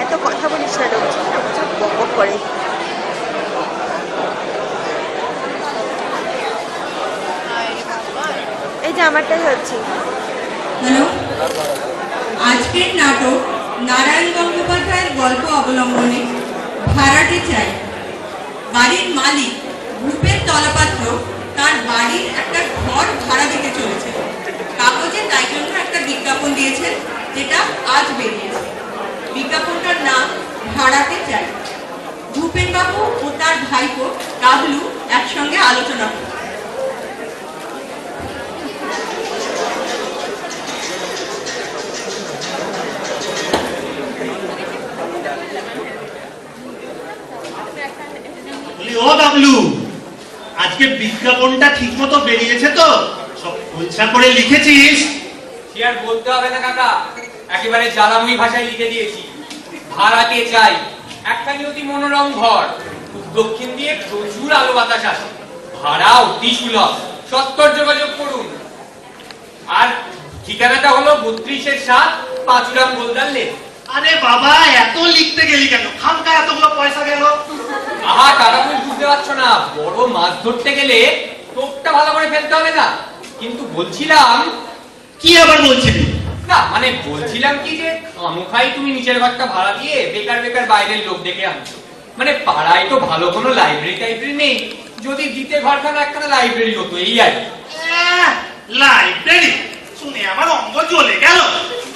এত কথা বলিস না, লোকজন না প্রচুর বকবক করে। এই যে আমারটাই হচ্ছে। হ্যালো, আজকের নাটক নারায়ণ গঙ্গোপাধ্যায়ের গল্প অবলম্বনে ভাড়াটে চাই। বাড়ির মালিক ভূপেন তলাপাত্র তার বাড়ির একটা ঘর ভাড়া দিতে চলেছে। কাগজে তাই জন্য একটা বিজ্ঞাপন দিয়েছেন, যেটা আজ বেরিয়েছে। বিজ্ঞাপনটার নাম ভাড়াটে চাই। ভূপেন বাবু ও তার ভাইপো রাহুলু একসঙ্গে আলোচনা করবে। ও বাবলু, আজকে বিজ্ঞাপনটা ঠিক মতো বেরিয়েছে তো? সব পরিষ্কার করে লিখেছিস? কি আর বলতে হবে না কাকা, একেবারে জ্বালাময়ী ভাষায় লিখে দিয়েছি। ভাড়াকে চাই একখানি অতি মনোরম ঘর, দক্ষিণ দিয়ে প্রচুর আলো বাতাস আসে, ভাড়া অতি সুলভ, সত্তর যোগাযোগ করুন। আর ঠিকানাটা হলো 32-7 পাঁচুরাম গোলদার লেন। আরে বাবা, এত লিখতে গেলি কেন? খামকা এতগুলো পয়সা গেল। আহা কাকা, তুমি বুঝতে পারছো না, বড় মাছ ধরতে গেলে টোপটা ভালো করে ফেলতে হবে না। কিন্তু বলছিলাম, কি আবার বলছিলি? না মানে বলছিলাম কি যে খামোখাই তুমি নিচের ঘরটা ভাড়া দিয়ে বেকার বেকার বাইরের লোক ডেকে আনছো। মানে পাড়ায় তো ভালো কোনো লাইব্রেরি টাইব্রেরি নেই, যদি দিতে ঘরখানা একখানা লাইব্রেরি হতো, এই আর লাইব্রেরি শুনে আমার অঙ্গ জ্বলে গেল।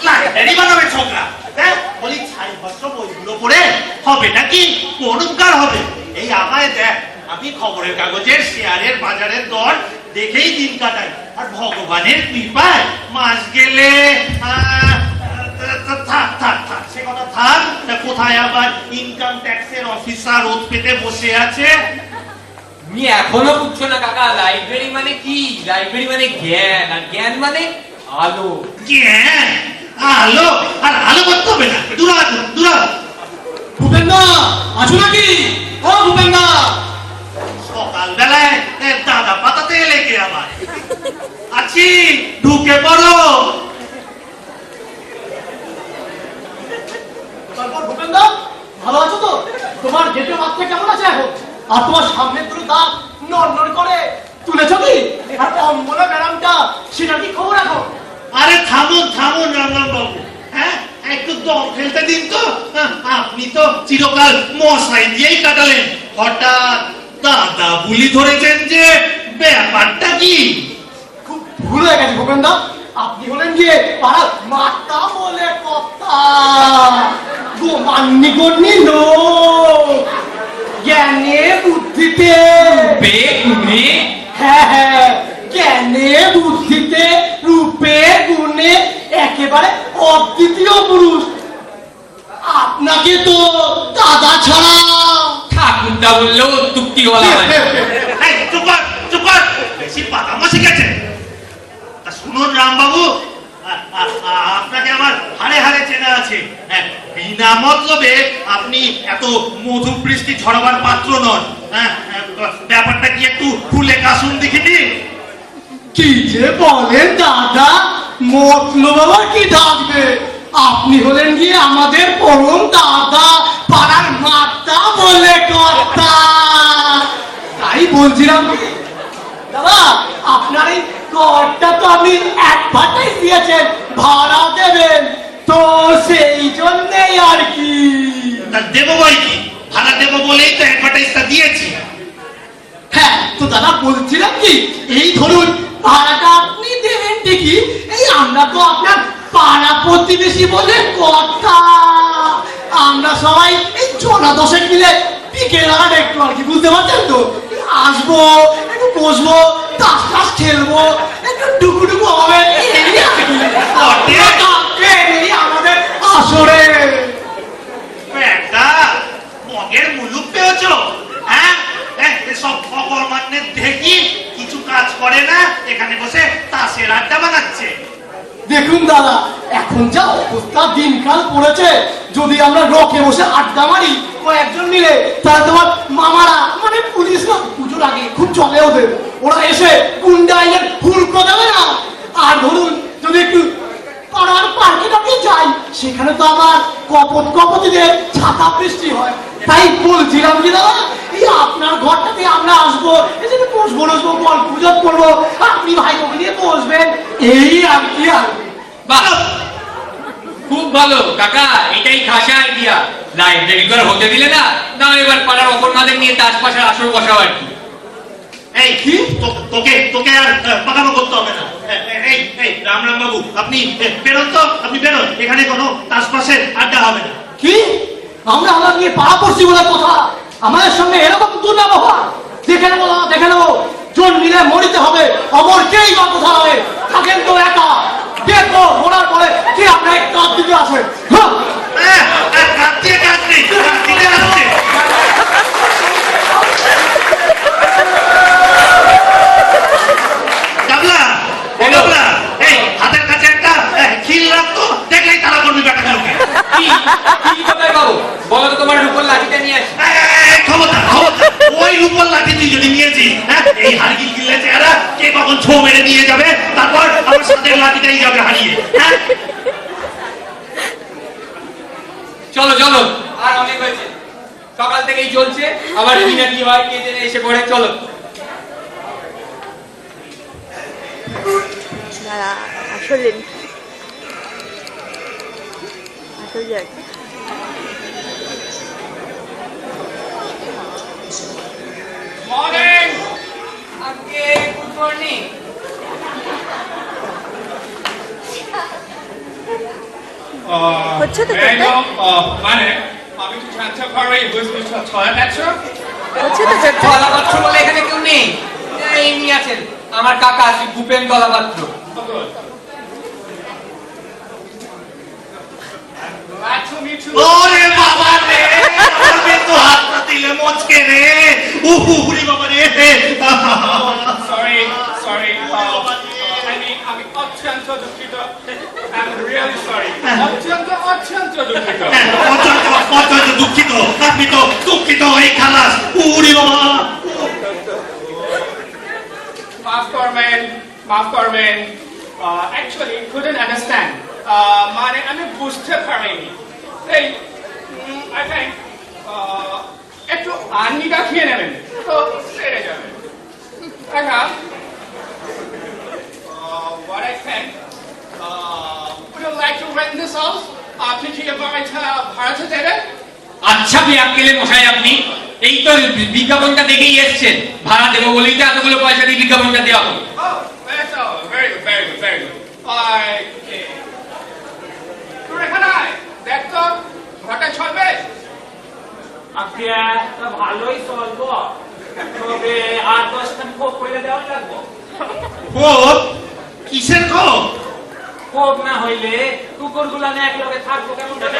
লাইব্রেরি বানাবে ছোকরা? হ্যাঁ, বলি ছাই ভস্ম বইগুলো পড়ে হবে নাকি? কোন উপকার হবে? এই আমায় দেখ, আমি খবরের কাগজের শেয়ারের বাজারের দর দেখেই দিন কাটাই, আর ভগবানের কৃপায় মাস গেলে থাক থাক থাক, সে কথা থাক। কোথায় আবার ইনকাম ট্যাক্সের অফিসার ওত পেতে বসে আছে। তুমি এখনো বুঝছো না কাকা, লাইব্রেরি মানে কি? লাইব্রেরি মানে জ্ঞান, আর জ্ঞান মানে আলো। জ্ঞান আলো, আর আলো করতে হবে না। দূরা দূরা। ভূপেন্দা আছো নাকি? ও ভূপেন্দা, সকালবেলায় দাদা পাতাতে এলে কে আবার? আছি, ঢুকে পড়ো। তারপর ভূপেন্দা ভালো আছো তো? তোমার গেটে মাত্রা কেমন আছে এখন? আর তোমার সামনে দুটো দাঁত নড়নড় করে তুলেছ কি? আর অম্বলা ব্যারামটা সেটা কি খবর এখন? আরে থামুন থামুন রামরাম বাবু, হ্যাঁ একটু দম ফেলতে দিন তো। আপনি তো চিরকাল মশাই দিয়েই কাটালেন, হঠাৎ দাদা বুলি ধরেছেন যে, ব্যাপারটা কি? খুব ভুল হয়ে গেছে ভূপেন্দা, আপনি হলেন গিয়ে পাড়ার মাতা বলে কথা। গোমান্নি গন্নি লোক, জ্ঞানে বুদ্ধিতে বেগুনে। হ্যাঁ হ্যাঁ, জ্ঞানে বুদ্ধিতে রূপে গুণে একেবারে অদ্বিতীয় পুরুষ। আপনাকে তো দাদা ছাড়া ঠাকুরদা বললেও তুক্তি বলা হয়। এই, চুপ কর, চুপ কর, বেশি পাকামো শিখেছে। তা শুনুন রামবাবু, আপনাকে আমার হাড়ে হাড়ে চেনা আছে। বিনা মতলবে আপনি এত মধু বৃষ্টি ঝরাবার পাত্র নন। ব্যাপারটা কি একটু খুলে কাশুন দেখিনি? কি যে বলেন দাদা, মতলব আবার কি থাকবে? আপনি হলেন গিয়ে আমাদের পরম দাদা, পাড়ার মাতা বলে কথা। তাই বলছিলাম কি দাদা, আপনার এই ঘরটা তো আপনি এক ভাটাই দিয়েছেন, ভাড়া দেবেন তো, সেই জন্যই আর কি। তা দেবো বই কি, ভাড়া দেবো বলেই তো অ্যাডভার্টাইজটা দিয়েছি। হ্যাঁ তো দাদা, বলছিলাম কি, এই ধরুন ভাড়াটা আপনি দেবেন ঠিকই, এই আমরা তো আপনার পাড়া প্রতিবেশী বলে কথা। আমরা সবাই এই জনা দশেক মিলে বিকেল আর একটু আর কি, বুঝতে পারছেন তো? আসবো, একটু বসবো, তাস টাস খেলবো, একটু টুকুটুকু হবে, এই আমাদের আসরে। একটা মগের মুলুক পেয়েছো? হ্যাঁ, সব অকর্মান্যের দেখি কিছু কাজ করে না, এখানে বসে তাসের আড্ডা বানাচ্ছে। দেখুন দাদা, এখন যা অবস্থা দিনকাল পড়েছে, যদি আমরা রকে বসে আড্ডা মারি কয়েকজন মিলে, তাহলে তোমার মামারা মানে পুলিশ না পুজোর আগে খুব চলে ওদের, ওরা এসে গুন্ডা আইনের হুড়কো দেবে না। আর ধরুন যদি একটু পাড়ার পার্কে টাকে যাই, সেখানে তো আমার কপতিদের ছাতা বৃষ্টি হয়। তাই বলছিলাম কি দাদা, এই আপনার ঘরটাতে আমরা আসবো, এখানে বসবো গল্প গুজব করবো, আপনি ভাই বোন নিয়ে বসবেন, এই আর কি আর। বাহ, খুব ভালো কাকা, এটাই খাসা আইডিয়া। লাইব্রেরি ঘর হতে দিলে না, না এবার পাড়ার অপরমাদের নিয়ে তাস পাশার আসর বসাও আর কি। এই কি তোকে তোকে আর পাকামো করতে হবে না। এই এই রাম বাবু, আপনি বেরোন তো, আপনি বেরোন, এখানে কোনো তাসপাসের আড্ডা হবে না। কি আমরা আমরা নিয়ে পাড়া পড়ছি বলে কথা, আমাদের সঙ্গে এরকম দুর্ব্যবহার? দেখে নেবো দাদা, দেখে নেবো, জন মিলে মরিতে হবে, অমরকেই বা কোথা হবে, থাকেন তো একা, দেখবো মরার পরে কে আপনার কাজ দিতে আসে। কাজ দিয়ে কাজ নেই, কাজ দিতে আসছে। গাবলা, ও গাবলা, এই হাতের কাছে একটা খিল রাখতো, দেখলেই তারা করবি ব্যাটাগুলোকে। কি কি কোথায় পাবো বলো তো, তোমার রূপর লাঠিটা নিয়ে আসি। ক্ষমতা ক্ষমতা, ওই রূপর লাঠি তুই যদি নিয়েছিস, এই হারগিল গিলে চেহারা কে কখন ছো মেরে নিয়ে যাবে, তারপর আমার সাথে লাঠিটাই যাবে হারিয়ে। চলো চলো, আর অনেক হয়েছে, সকাল থেকেই চলছে, আবার বিনা কি হয় কে জেনে এসে পড়ে। চলো দাঁড়া, আসলে যাক। মর্নিং আজকে গুড মর্নিং। হচ্ছে তো May I চর্চা? know, মানে আমি কি জানতে পারি toilet lecture? হচ্ছে তো চর্চা? দলাপাত্র বলে এখানে কেউ নেই, এমনি আছেন আমার কাকা Shri Bhupen দলাপাত্র। Oh, good. Glad to meet you. ওরে বাবা রে, আমি তো হাতটা দিলে মচকে রে, উহুরি বাবা রে। Sorry. আমি অত্যন্ত দুঃখিত। I'm really sorry. অত্যন্ত দুঃখিত। অত্যন্ত দুঃখিত, আপনি তো দুঃখিত হয়ে খালাস, উহুরি বাবা। মাফ করবেন। Actually couldn't understand. মানে আমি বুঝতে পারিনি। এই I think একটু আর্নিকা খেয়ে নেবেন তো সেরে যাবে। কাকা, what I think, would you like to rent this house? আপনি কি বাড়িটা ভাড়াতে দেবেন? আচ্ছা বিয়াক্কেলে মশাই, আপনি এই তো বিজ্ঞাপনটা দেখেই এসছেন, ভাড়া দেবো বলেই তো এতগুলো পয়সা দিয়ে বিজ্ঞাপনটা দেওয়া হলো। Oh, that's all. Very good. Okay. তোর এখানে আয়, দেখ তো ঘরটা চলবে? আপিয়া তো ভালোই চলবো, তবে 8-10 খান খোপ করে দেওয়া লাগবো। খোপ? কিসের খোপ? খোপ না হইলে কুকুর গুলা এক লগে থাকবো কেমন করে?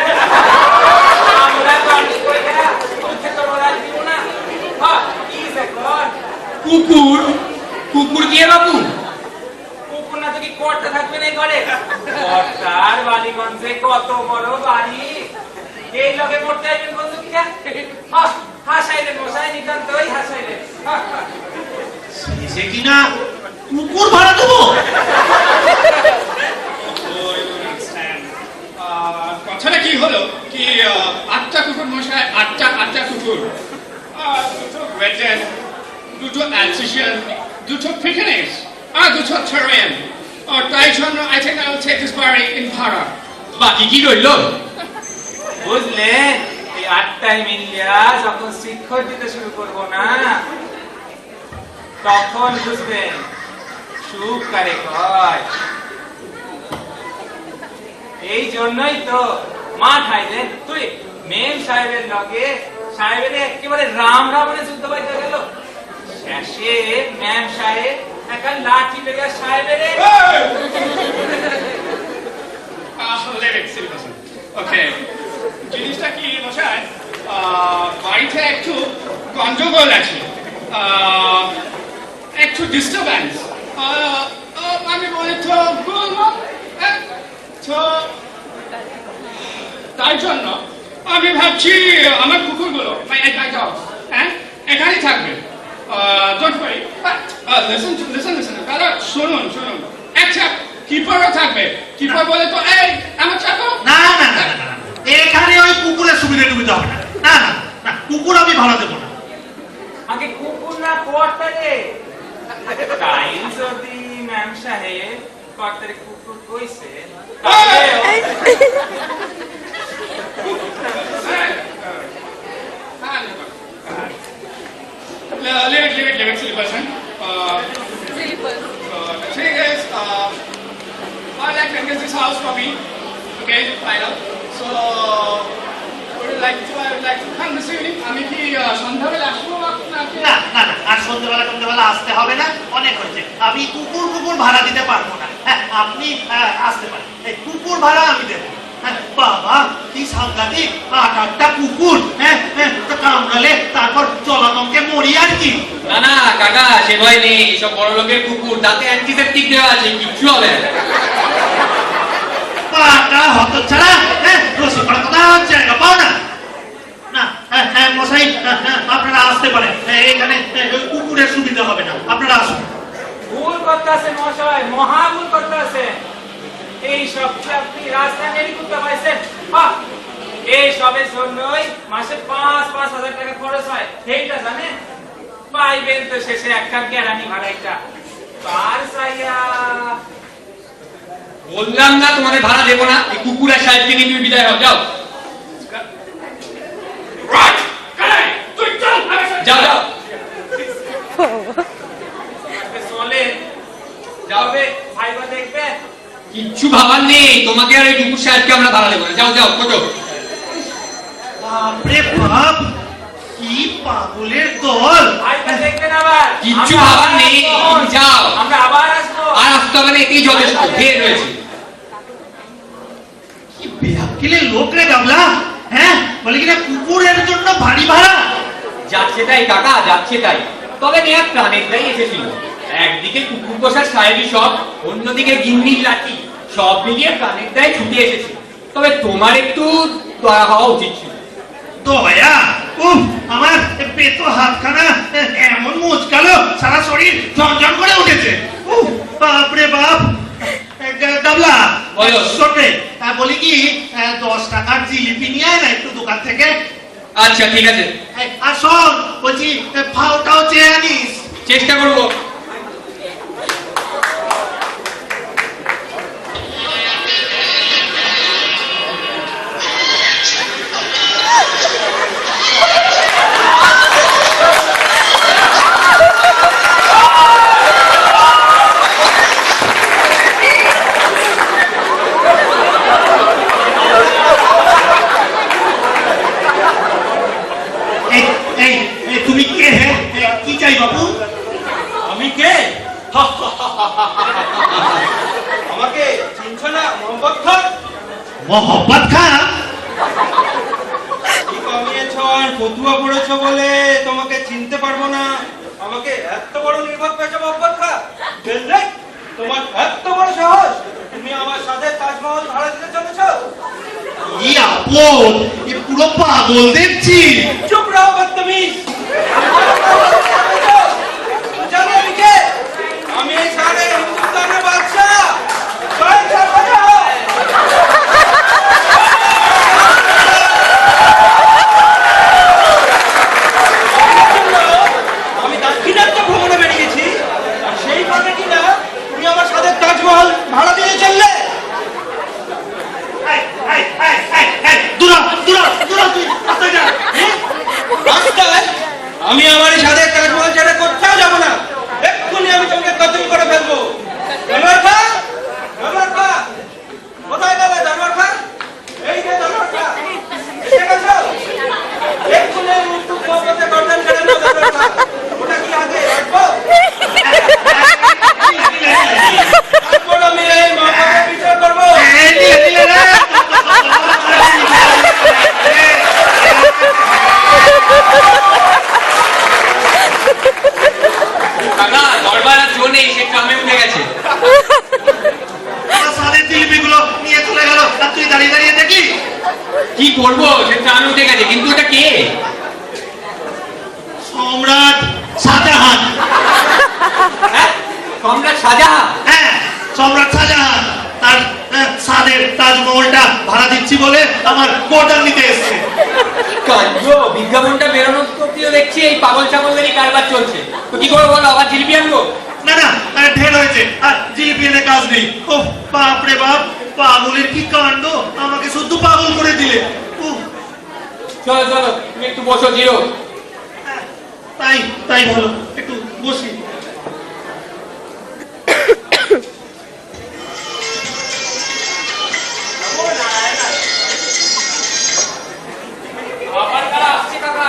আমরা তো আর কি করে গেলা, উঠে তো ওরা দিব না। হ্যাঁ, কি সে কর? কুকুর? কুকুর দিয়ে বাবু? কুকুর না তো কি কর্তা থাকবে না এই ঘরে? কর্তার বালিগঞ্জে কত বড় বাড়ি, এই লগে পড়তে আইবেন বন্ধু কিনা? হাসাইলেন মশাই, নিতান্তই হাসাইলেন। সে কিনা কুকুর ভাড়া দেবো? কথাটা কি হলো কি, 8টা কুকুর মশাই, 8টা কুকুর, দুটো রেডেন, দুটো অ্যালসেশিয়ান, দুটো পিকনিক্স আর দুটো টেরিয়ান। তাই জন্য I think I will take this বাড়ি in ভাড়া। বাকি কি রইলো? বুঝলেন, এই 8টায় মিলিয়া যখন শিক্ষক দিতে শুরু করবো না, তখন বুঝবেন সুখ কারে কয়। এই জন্যই তো মা খাইলেন তুই মেম সাহেবের লগে, সাহেবের একেবারে রাম রাবণে যুদ্ধ পাইতে গেল, শেষে ম্যাম সাহেব একটা লাঠি লেগে সাহেবের ওকে, জিনিসটা কি মশাই, বাড়িতে একটু গন্ডগোল আছে, একটু ডিস্টারবেন্স, আমি বলি তো বলবো, তো তাই জন্য আমি ভাবছি আমার কুকুরগুলো এখানেই থাকবে। Don't worry, but listen, দাদা শুনুন, কিপারও থাকবে। কিপার বলে তো এই আমার চাকো। না না না না না, এখানে ওই কুকুরের সুবিধা টুবিধা হবে না। না না না, কুকুর আমি ভাড়া দেবো না। আগে কুকুর না কোয়ার্টারে তাই যদি ম্যাম সাহেব কোয়ার্টারে কুকুর কইছে Leave it, silly person. The thing is, I'd like to engage this house for me. Okay, final. So, would you like to come this evening? আমি কি সন্ধ্যাবেলা আসবো আপনাকে? না না না, আর সন্ধ্যেবেলা আসতে হবে না, অনেক হয়েছে। আমি কুকুর ভাড়া দিতে পারবো না। হ্যাঁ, আপনি আসতে পারেন। এই কুকুর ভাড়া আমি দেবো। হ্যাঁ, বাবা কি সাংঘাতিক, 8টা কুকুর। হ্যাঁ হ্যাঁ, তো কামড়ালে তারপর জলাতঙ্কে মরি আর কি। না না কাকা, সে ভয় নেই, সব বড় লোকের কুকুর, তাতে অ্যান্টিসেপটিক দেওয়া আছে, কিচ্ছু হবে না। পাটা হতচ্ছাড়া, হ্যাঁ, রসি করার কথা জায়গা পাও না। না, হ্যাঁ হ্যাঁ মশাই, আপনারা আসতে পারেন। এখানে কুকুরের সুবিধা হবে না, আপনারা আসুন। ভুল করতেছে মশাই, মহা ভুল করতেছে। এই সব কি আপনি রাস্তায় নেই করতে পাইছেন? এই সবের জন্যই মাসে 5,000 টাকা খরচ হয়, এইটা জানেন? পাইবেন তো শেষে একটা গ্যারানি ভাড়াইটা কার চাইয়া। বললাম না তোমাদের ভাড়া দেবো না, এই কুকুর আর সাহেবকে নিয়ে তুমি বিদায় হও, যাও Right! Hey, তুই চল, যাও যাও চলে যাবে, ভাইবা দেখবে। কিচ্ছু ভাবার নেই, তোমাকে আর এই কুকুর সাহেবকে আমরা ভাড়া দেবো না, যাও যাও কোটো। বাপরে বাপ, কি পাগলের দল। ভাইবা দেখবেন আবার। কিচ্ছু আমরা ভাবার আবার নেই, আসবো। তুমি যাও। আমরা আবার আসবো। আর আসতে হবে না, এতেই যথেষ্ট, ঢের রয়েছে। কি বেহাকিলে লোক রে গাবলা। হ্যাঁ, বলে কিনা কুকুরের জন্য ভারী ভাড়া। যাচ্ছে তাই কাকা, যাচ্ছে তাই। তবে নেয়া প্রাণের দায় এসেছিল। একদিকে কুকুর পোষার সাহেবী সব, অন্যদিকে গিন্নির লাঠি, সব মিলিয়ে প্রাণের দায় ছুটে এসেছে। তবে তোমার একটু দয়া হওয়া উচিত ছিল। দয়া, উফ, আমার পেটো হাতখানা এমন মুচকালো, সারা শরীর ঝনঝন করে উঠেছে। উফ, বাপরে বাপ। গাবলা, বলো। শোন রে, বলি কি 10 টাকার জিলিপি নিয়ে আয় না একটু দোকান থেকে। আচ্ছা ঠিক আছে, আর শোন, বলছি ফাউটাও চেয়ে আনিস। চেষ্টা করবো। তুমি কে হে? কি চাই বাবু? আমি কে? আমাকে চিনছ না? মোহাম্মদ খান। মোহাম্মদ খান? কি কমিয়েছ আর ফতুয়া পড়েছ বলে তোমাকে চিনতে পারবো না? আমাকে এত বড় নির্বাক পেয়েছ মোহাম্মদ খান? দেখলে তোমার এত বড় সাহস, তুমি আমার সাথে তাজমহল ভাড়া দিতে চলেছ? কি আপদ, এ পুরো পাগল দেখছি। চুপ রহো বদতমিজ। জানো আমি কে? আমি এই সারে হিন্দুস্তানের বাদশাহ। জয় শাহজাহান। আমি দাক্ষিণাত্য ভ্রমণে বেরিয়েছি, আর সেই ফাঁকে কিনা তুমি আমার সাথে তাজমহল ভাড়া দিয়ে চললে? আমি আমার সাথে তাজমহল ছেড়ে কোথাও যাবো না। এক্ষুনি আমি তোমাকে কতল করে ফেলবো। জানোয়ার খা, জানোয়ার খা, কোথায় গেলে জানোয়ার খা? এই যে জানোয়ার খা, এসে গেছো? এক্ষুনি উত্তুক মহব্বতে গর্দান কেটে নাও জানোয়ার খা। ওটা কি আগে রাখবো? তারপর আমি এই মহব্বতের বিচার করবো। কাকা, দরবার আর জো নেই, সে ট্রামে উঠে গেছে। সাদের জিলিপিগুলো নিয়ে চলে গেল, আর তুই দাঁড়িয়ে দাঁড়িয়ে দেখি। কি করবো, সে ট্রামে উঠে গেছে, কিন্তু ওটা কে? সম্রাট শাহজাহান। হ্যাঁ, সম্রাট শাহজাহান। হ্যাঁ, সম্রাট শাহজাহান। তাজমহলটা ভাড়া দিচ্ছি বলে আমার কোটার নিতে এসছে। কাঞ্জ বিজ্ঞাপনটা বেরোনোর তো দেখছি এই পাগল ছাগলদেরই কারবার চলছে। তো কি করবো বলো, আবার জিলিপি আনবো? না না, ঢের হয়েছে, আর জিলিপি এনে কাজ নেই। ও বাপ রে বাপ, পাগলের কি কাণ্ড, আমাকে শুধু পাগল করে দিলে। উফ, চলো চলো, তুমি একটু বসো জিরো। তাই তাই ভালো, একটু বসি। আবার কারা আসছে কাকা?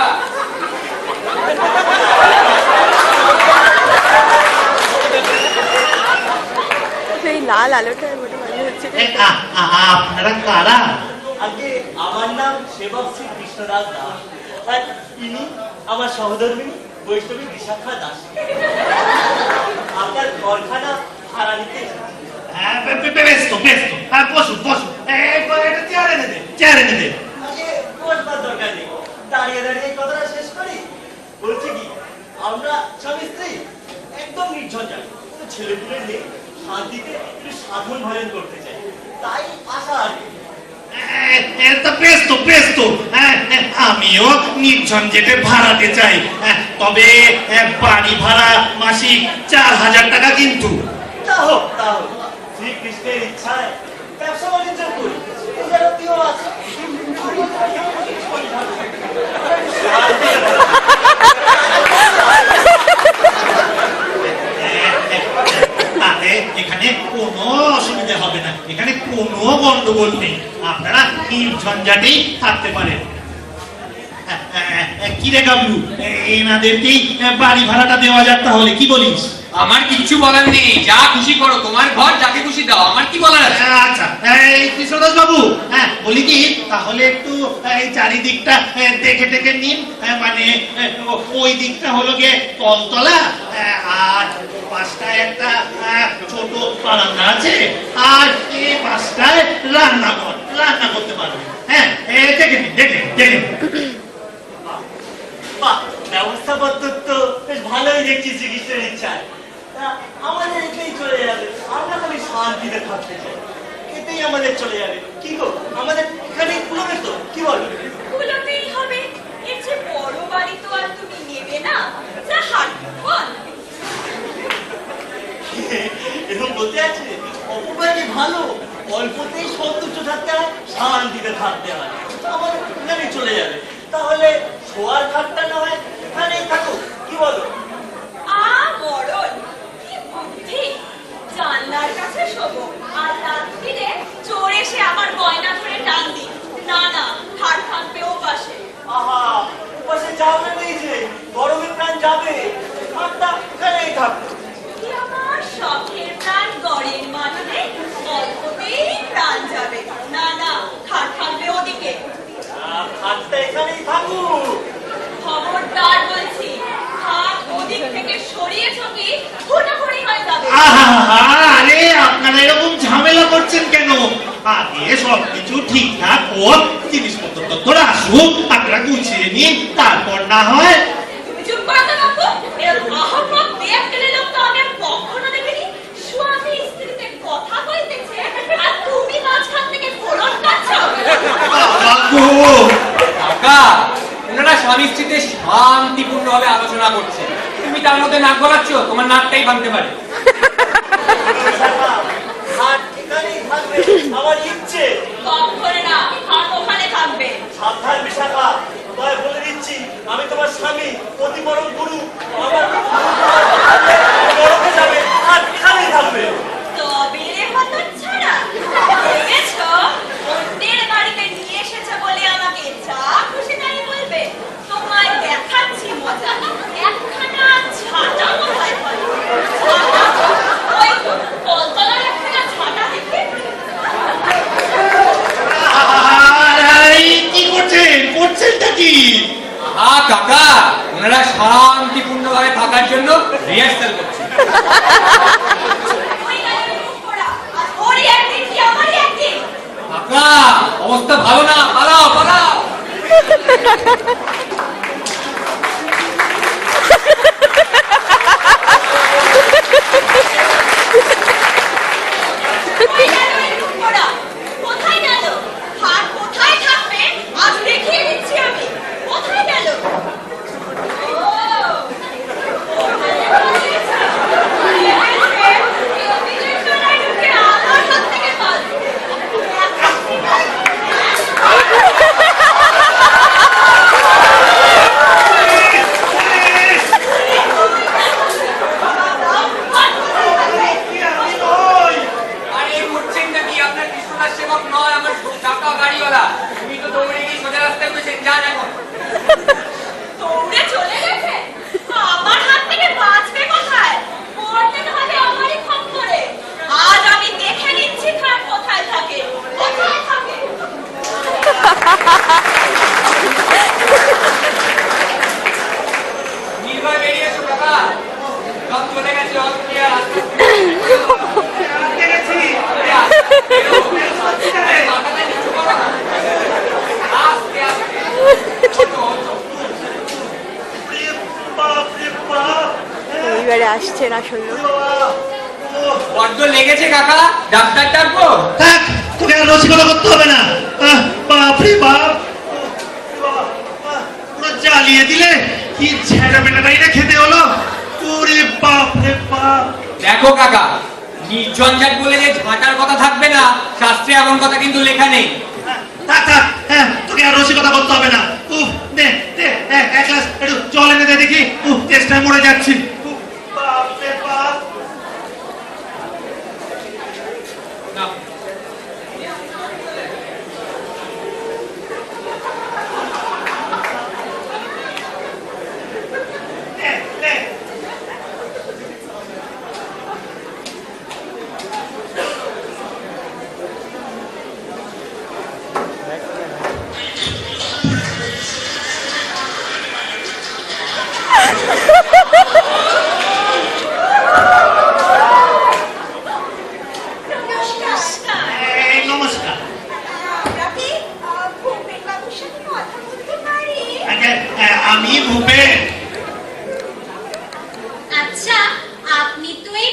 সেই লাল আলোটা মনে মনে হচ্ছে যে আপনারা কারা? আগে আমার নাম সেবক শ্রী কৃষ্ণদাস দাস, আর ইনি আমার সহধর্মিনী বৈষ্ণবী বিশাখা দাস। আপনার ঘরখানা ভাড়া নিতে এসেছি। হ্যাঁ, বেশ তো বেশ তো, হ্যাঁ বসুন বসুন, একটা চেয়ার এনে দে, চেয়ার এনে দে। আগে বসবার দরকার নেই, দাঁড়িয়ে দাঁড়িয়ে এই কথাটা শেষ করি। বলছি কি, আমরা স্বামী স্ত্রী একদম নির্ঝঞ্ঝাট, কোনো ছেলেপুলে নেই, শান্তিতে একটু সাধন ভজন করতে চাই, তাই আশা আর কি। তা বেশ তো বেশ তো, আমিও নির্ঝঞ্ঝেটে ভাড়াতে চাই, তবে বাড়ি ভাড়া মাসিক 4,000 টাকা কিন্তু। তা হোক তা হোক, শ্রীকৃষ্ণের ইচ্ছায় ব্যবসা বাণিজ্য করি, উন্নতিও আছে। তাতে এখানে কোনো অসুবিধা হবে না, এখানে কোনো গন্ডগোল নেই, আপনারা নির্ঝঞ্ঝাটেই থাকতে পারেন। কি রে গাবলু, এনাদেরকেই বাড়ি ভাড়াটা দেওয়া যাক তাহলে, কি বলিস? আমার কিচ্ছু বলার নেই, যা খুশি করো, তোমার ঘর যাকে খুশি দাও, আমার কি বলার আছে? আচ্ছা, এই কৃষ্ণদাস বাবু, বলি কি, তাহলে একটু এই চারিদিকটা দেখে দেখে নিন, মানে ওই দিকটা হলো গিয়ে তলতলা, আর পাশটায় একটা ছোট বারান্দা আছে, আর এই পাশটায় রান্নাঘর, রান্না করতে পারবেন। হ্যাঁ, দেখে নিন দেখে দেখে নিন। বাহ, ব্যবস্থাপত্র তো বেশ ভালোই দেখছি শ্রীকৃষ্ণের ইচ্ছায়। তা আমাদের এতেই চলে যাবে, আমরা খালি শান্তিতে থাকতে চাই, এতেই আমাদের চলে যাবে। কি গো, আমাদের এখানে কুলোবে তো, কি বলো? কুলোতেই হবে, এর যে বড় বাড়ি তো আর তুমি নেবে না, যা হাট বল। এরকম বলতে আছে, অপবাদে ভালো, অল্পতেই সন্তুষ্ট থাকতে হয়, শান্তিতে থাকতে হয়, তো আমাদের এখানেই চলে যাবে। তাহলে শোয়ার ঘাটটা না হয় এখানেই থাকো, কি বলো? মরণ, কি বুদ্ধি! জানলার কাছে শোবো, আর রাত্রিরে চোর এসে আমার গয়না ধরে টান দি। না না, ঠাড় থাকবে ও পাশে। আহা, উপাসে যাও না, নেই যে গরমে প্রাণ যাবে, ঘাটটা এখানেই থাকো। কি আমার শখের প্রাণ গড়ের মাঝে, অল্পতেই প্রাণ যাবে। না না, ঠাড় থাকবে ওদিকে। ঘাটটা এখানেই থাকুক। খবরদার বলছি, হাত ওদিক থেকে সরিয়েছো কি হুড়োহুড়ি হয়ে যাবে। আরে আপনারা এরকম ঝামেলা করছেন কেন? আগে সবকিছু ঠিকঠাক ও জিনিসপত্র ধরে আসুক, আপনারা গুছিয়ে নিন, তারপর না হয়। তুমি চুপ করো তো বাপু, এরকম আহম্মক বেয়াক্কেলে লোক তো আমি আর কখনো দেখিনি। স্বামী স্ত্রীতে কথা কইতেছে, আর তুমি মাঝখান থেকে ফোড়ন কাটছো। কাকা, ওনারা স্বামী স্ত্রীতে শান্তিপূর্ণভাবে আলোচনা করছে, তুমি তার মধ্যে নাক গলাচ্ছ, তোমার নাকটাই ভাঙতে পারে। ঘাট এখানেই থাকবে, আমার ইচ্ছে। কখনো না, হাত ওখানে থাকবে। সাবধান বিশাখা, তোমায় বলে দিচ্ছি, আমি তোমার স্বামী, অতি বড় গুরু, আমার নরকে যাবে, আর এখানেই থাকবে। তবে রে হতচ্ছাড়া, ভেবেছো অন্যের বাড়িতে নিয়ে এসেছো বলে আমাকে যা খুশি তাই বলবে? তোমায় দেখাচ্ছি মজা, একখানা ছাতা কোথায় পাই? ওই তো, কলতলার একখানা ছাতা দেখে। কি করছেনটা কি? কাকা, ওনারা শান্তিপূর্ণভাবে থাকার জন্য রিহার্সাল করছে। ওই গালের মুখ পোড়া, আর ওরই একদিন কি আমারই একদিন। কাকা, অবস্থা ভালো না, পালাও পালাও। ওই গালের মুখ পোড়া, কোথায় দেখেছি। মাথাটা নিচু করো না। আস্তে আস্তে। বাপ রে বাপ। এইবারে আসছেন আসল লোক। বড্ড লেগেছে কাকা, ডাক্তার ডাকবো? থাক, তোকে আর রসিকতা করতে হবে না। বাপ রে বাপ, পুরো জ্বালিয়ে দিলে। কি ঝেড়া মেটাটাই না খেতে হলো। ওরে বাপ রে বাপ। দেখো কাকা, নির্ঝঞ্ঝাট বলে যে ঝাঁটার কথা থাকবে না, শাস্ত্রে এমন কথা কিন্তু লেখা নেই। থাক থাক, তোকে আর রসিকতা করতে হবে না। উফ, দে দে, এক গ্লাস একটু জল এনে দে দেখি। উফ, চেষ্টায় মরে যাচ্ছি। উফ, বাপ রে বাপ। নাও। দে, দে। নমস্কার। এই, নমস্কার। আমরা কি ভূপেন বাবুর সাথে কথা বলতে পারি? আগে, আমি ভূপেন। আচ্ছা, আপনি তো এই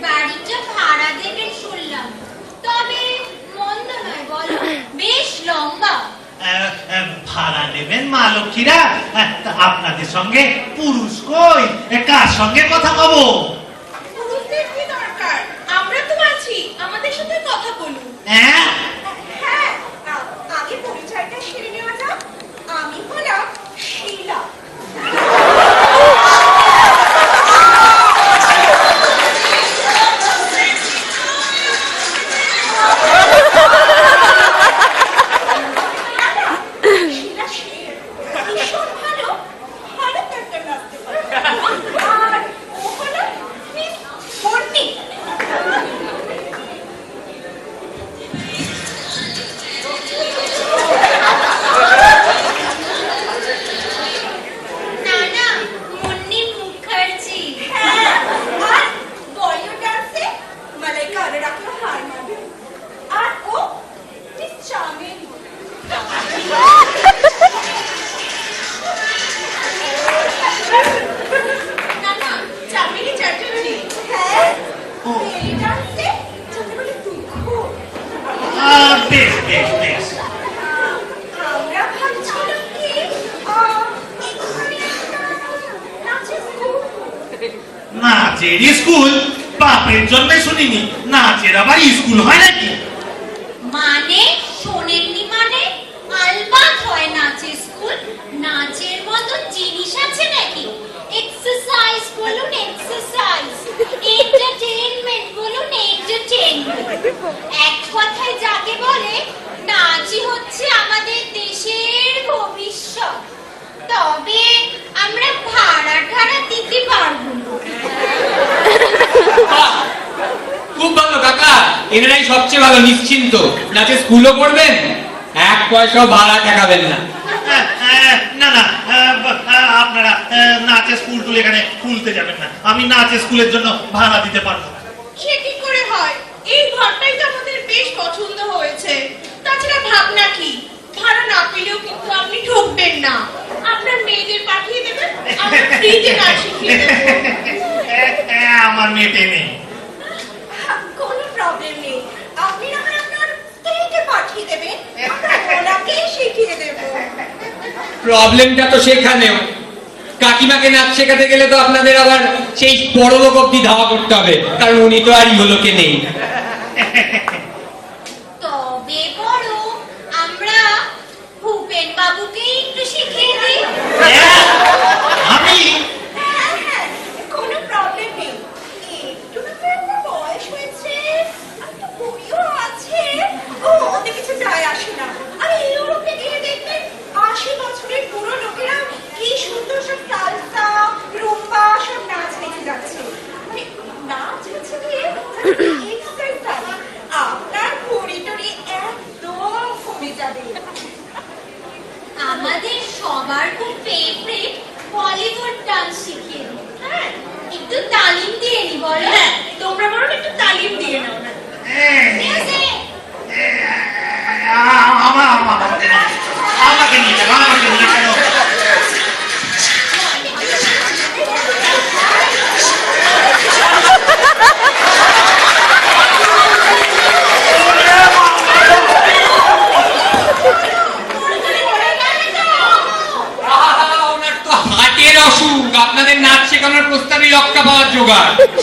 বাড়িটা ভাড়া দেবেন শুনলাম, তবে মন্দ নয় বলো, বেশ লম্বা। ভাড়া নেবেন মা লক্ষ্মীরা? তা আপনাদের সঙ্গে পুরুষ কই? কার সঙ্গে কথা কব? পুরুষদের কি দরকার? আমরা তো আছি, আমাদের সাথে কথা বলুন। হ্যাঁ, হ্যাঁ, আগে পরিচয়টা সেরে নেওয়া যাক। আমি হলাম শীলা। শীলা শের, ভীষণ ভালো, ভালো একটা নাচতে পারে। আর ও হলো মিস বর্ণি। না না, মুন্নি মুখার্জি। হ্যাঁ, আর বলিউড ডান্সে মালাইকা আরোরাকে হার মানবে। আর ও মিস চামেলি। না না, চামেলি চ্যাটার্জি। হ্যাঁ, বেলি ডান্সে যাকে বলে দুঃখ। বেশ বেশ বেশ। আমরা ভাবছিলাম কি এখানে একটা নাচের স্কুল। নাচের স্কুল? বাপের জন্মে শুনিনি নাচের আবার স্কুল হয় নাকি? মানে শোনেননি? মানে আলবাত হয় নাচের স্কুল। নাচের মতো জিনিস আছে নাকি? এক্সারসাইজ বলুন এক্সারসাইজ, এন্টারটেইনমেন্ট বলুন এন্টারটেইনমেন্ট। এক কথায় যাকে বলে নাচই হচ্ছে আমাদের দেশের ভবিষ্যৎ। তবে আমরা ভাড়া দিতে পারবো না। বাহ, খুব ভালো কাকা, এনারাই সবচেয়ে ভালো, নিশ্চিন্ত। নাচে স্কুলও করবেন, এক পয়সাও ভাড়া ঠেকাবেন না। না না, আপনারা নাচের স্কুল টুল এখানে খুলতে যাবেন না। আমি নাচের স্কুলের জন্য ভাড়া দিতে পারবো না। সে কি করে হয়? এই ঘরটাই তো আমাদের বেশ পছন্দ হয়েছে। তাছাড়া ভাবনা কি, ভাড়া না পেলেও কিন্তু আপনি ঠকবেন না। আপনার মেয়েদের পাঠিয়ে দেবেন, আমরা ফ্রিতে নাচ শিখিয়ে দেবো। আমার মেয়েতে নেই। কোনো প্রবলেম নেই, আপনি না হয় আপনার স্ত্রীকে পাঠিয়ে দেবেন, আমরা ওনাকেই শিখিয়ে দেবো। প্রবলেমটা তো সেখানেও। কাকিমাকে নাচ শেখাতে গেলে তো আপনাদের আবার সেই পরলোক অব্দি ধাওয়া করতে হবে, কারণ উনি তো আর ইহলোকে নেই। তবে বড় আমরা ভূপেন বাবুকে একটু শিখিয়ে দিই। আমি? হ্যাঁ হ্যাঁ, কোনো প্রবলেম নেই। একটু না একটা বয়স হয়েছে, একটা বইও আছে। ওতে কিছু যায় আসে না। আরে ইউরোপে গিয়ে দেখবেন 80 বছরের পুরো লোকেরা কি সুন্দর সব সালসা, রুম্বা সব নাচ দেখে যাচ্ছে। মানে নাচ হচ্ছে গিয়ে এক্সারসাইজ। আপনার ভুঁড়ি টুড়ি একদম কমে যাবে। আমাদের সবার খুব ফেভারিট বলিউড ডান্স শিখিয়ে দিই। হ্যাঁ, একটু তালিম দিয়ে নি বলো।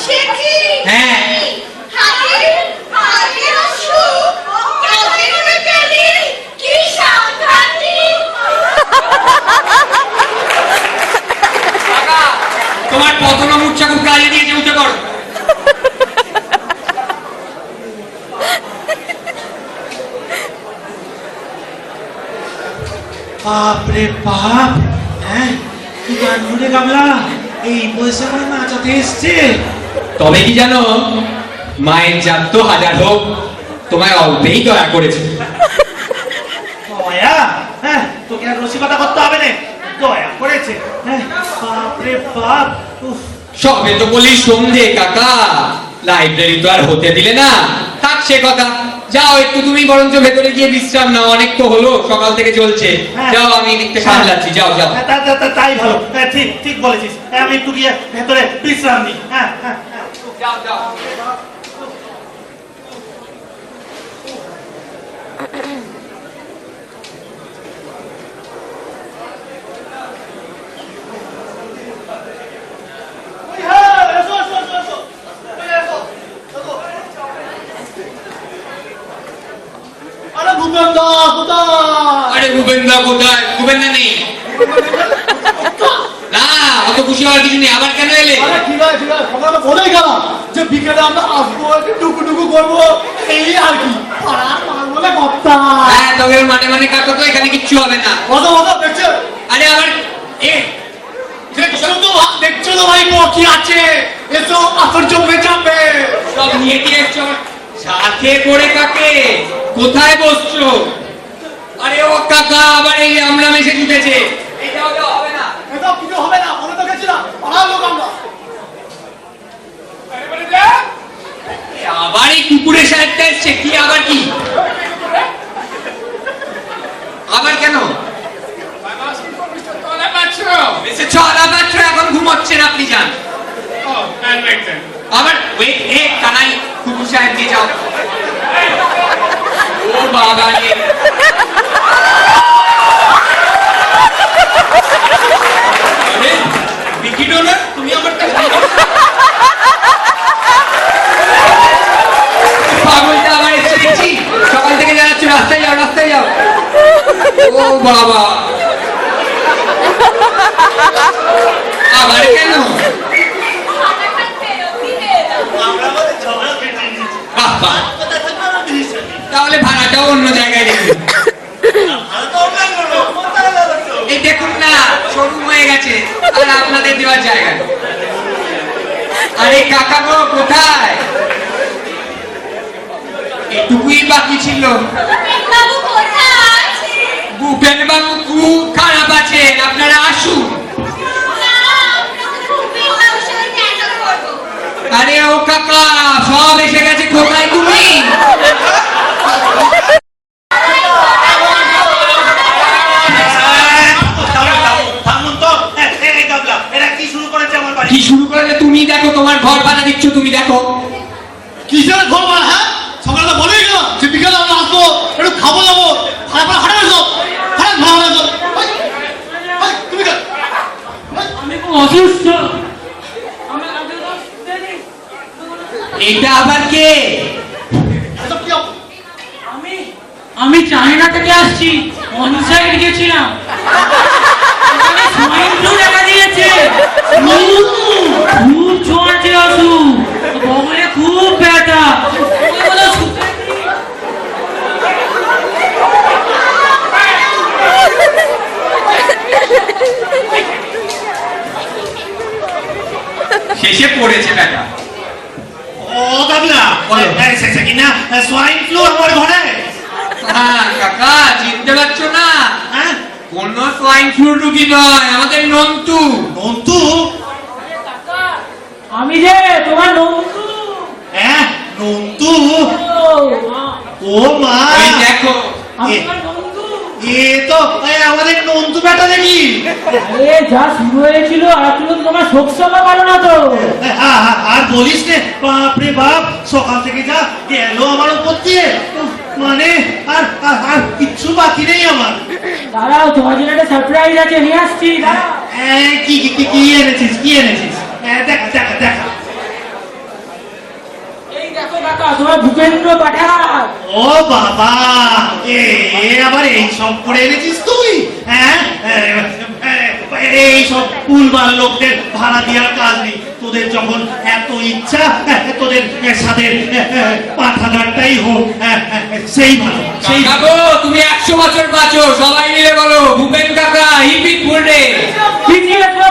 সে কি? হ্যাঁ হাতে হাতে অসুখ, কাঁদে করে কাঁদে, কি সাংঘাতিক! কাকা তোমার পতন মূর্ছা খুব কাজে দিয়েছে, উঠে পড়ো। বাপরে বাপ, হ্যাঁ কি গান শুনে গামলা এই পয়সা করে নাচাতে এসছে। তবে কি জানো, মায়ের জাত তো হাজার হোক, তোমায় অল্পেই দয়া করেছে। দয়া? হ্যাঁ তোকে আর রসিকতা করতে হবে না, দয়া করেছে। হ্যাঁ বাপরে বাপ, উফ। সবে তো বলি সন্ধে কাকা, লাইব্রেরি তো আর হতে দিলে না। থাক সে কথা, যাও একটু তুমি বরঞ্চ ভেতরে গিয়ে বিশ্রাম নাও, অনেক তো হলো, সকাল থেকে চলছে। হ্যাঁ। যাও, আমি এদিকটা সামলাচ্ছি, যাও যাও। হ্যাঁ, তাই ভালো। হ্যাঁ, ঠিক ঠিক বলেছিস। হ্যাঁ, আমি একটু গিয়ে ভেতরে বিশ্রাম নিই। হ্যাঁ হ্যাঁ হ্যাঁ। যাও যাও। ওই হ্যাঁ, এসো, এসো, এসো, এসো। ওই এসো, এসো। আরে ভূপেন্দা কোথায়? আরে ভূপেন্দা কোথায়? ভূপেন্দা নেই না, অত খুশি হওয়ার কিছু নেই। আবার কেন এলে? আরে ঠিক আছে ঠিক আছে, সকালে বলেই গেলাম যে বিকেলে আমরা আসবো, একটু টুকু করবো, এই আর কি। পাড়ার পাড় বলে কথা। হ্যাঁ, তবে মানে মানে কাটো তো, এখানে কিচ্ছু হবে না। কথা দেখছে? আরে আবার এ দেখছো তো ভাই কি আছে, এসো আসর জমে যাবে। সব নিয়ে কি এসছো? সাথে করে কাকে? কোথায় বসছো? আরে ও কাকা, আবার এই আমরা মেশে জুটেছে। এই যাও যাও, হবে না। এটা কিছু হবে না, মনে তো গেছিলাম পাড়ার লোক আমরা। এ আবার এই কুকুরের সাহেবটা এসছে, কি আবার কি? আবার কেন I'm asking for Mr. Tolapatro. এসেছ? আলাপাত্র এখন ঘুমোচ্ছেন, আপনি যান। Oh, I'll wait then. আবার ওয়েট, এ কানাই, কুকুর সাহেব দিয়ে যাও। ও বাবা রে, আরে বিকি ডোনার, তুমি আমার কাছে পাগলটা আবার এসে দেখছি। সকাল থেকে জানাচ্ছ, রাস্তায় যাও রাস্তায় যাও। ও বাবা, আবার কেন? হাঁটাহাট ফেরত দিবে না। আমরা বলে ঝগড়া কেটে নিয়েছি। বাহ বাহ, কথা থাকবে না ডিসিশন। তাহলে ভাড়াটাও অন্য জায়গায় দেখুন। ভালো তো অন্যায় করবো, কোথায় যাবো তো? এই দেখুন না, শোরুম হয়ে গেছে, আর আপনাদের দেওয়ার জায়গা নেই। আরে কাকা গো, কোথায়? এটুকুই বাকি ছিল। বাবু কোথায় আছে? ভূপেন বাবু খুব খারাপ আছেন, আপনারা আসুন। না, আমরা ভূপেন বাবুর সঙ্গে দেখা করবো। আরে ও কাকা, সব এসে গেছে, কোথায় তুমি? থামুন তো। এই গামলা, এরা কি শুরু করেছে আমার বাড়ি? কি শুরু করেছে? তুমি দেখো, তোমার ঘর ভাড়া দিচ্ছ, তুমি দেখো। কিসের ঘর ভাড়া? হ্যাঁ সকালে বলেই গেলাম যে বিকেলে আমরা আসবো, একটু খাবো যাবো, হাঁটা হাঁটা সব হ্যাঁ ভাড়া সব। তুমি কেন? আমি খুব অসুস্থ। এটা আবার কে? এসব কি হবে? আমি চায়না থেকে আসছি, অন সাইড গেছিলাম, সোয়াইন ফ্লু দেখা দিয়েছে। খুব ছোঁয়াচে অসুখ, বগলে খুব ব্যথা। শেষে পড়েছে বেটা। ও গামলা, সে কিনা সোয়াইন ফ্লু আমার ঘরে। হ্যাঁ কাকা, চিনতে পারছো না? হ্যাঁ, কোন সোয়াইন ফ্লু রোগী নয়, আমাদের নন্টু। নন্তু? আমি যে তোমার নন্দু। হ্যাঁ, নন্তু? মা, ও মা, ওই দেখো, আমি এ- তোমার নন্দু। এ তো আমাদের নন্তু বেটা দেখি। আরে যা শুরু হয়েছিল, আর তুমি তোমার শোক সভা পারো না তো। আর বলিস নে, বাপরে বাপ, সকাল থেকে যা গেল আমার উপর দিয়ে, উফ, মানে আর আর- আর কিচ্ছু বাকি নেই আমার। দাঁড়াও, তোমার জন্য একটা সারপ্রাইজ আছে, নিয়ে আসছি, দাঁড়াও। কি কি কি কি এনেছিস, কি এনেছিস? দেখা দেখা দেখা। তোমার ভূপেন্দ্র পাঠার। ও বাবা, এ আবার এই সব করে এনেছিস তুই? হ্যাঁ, এই সব ভুলভাল লোকদের ভাড়া দেওয়ার কাজ নেই। তোদের যখন এত ইচ্ছা, তোদের সাথে পাঠাগারটাই হোক, সেই ভালো, সেই কাকু তুমি 100 বছর বাঁচো, সবাই মিলে বলো ভূপেন কাকা হিপি ঘুরে।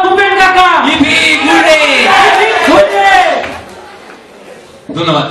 ভূপেন কাকা হিপি ঘুরে। ঘুরে। ধন্যবাদ।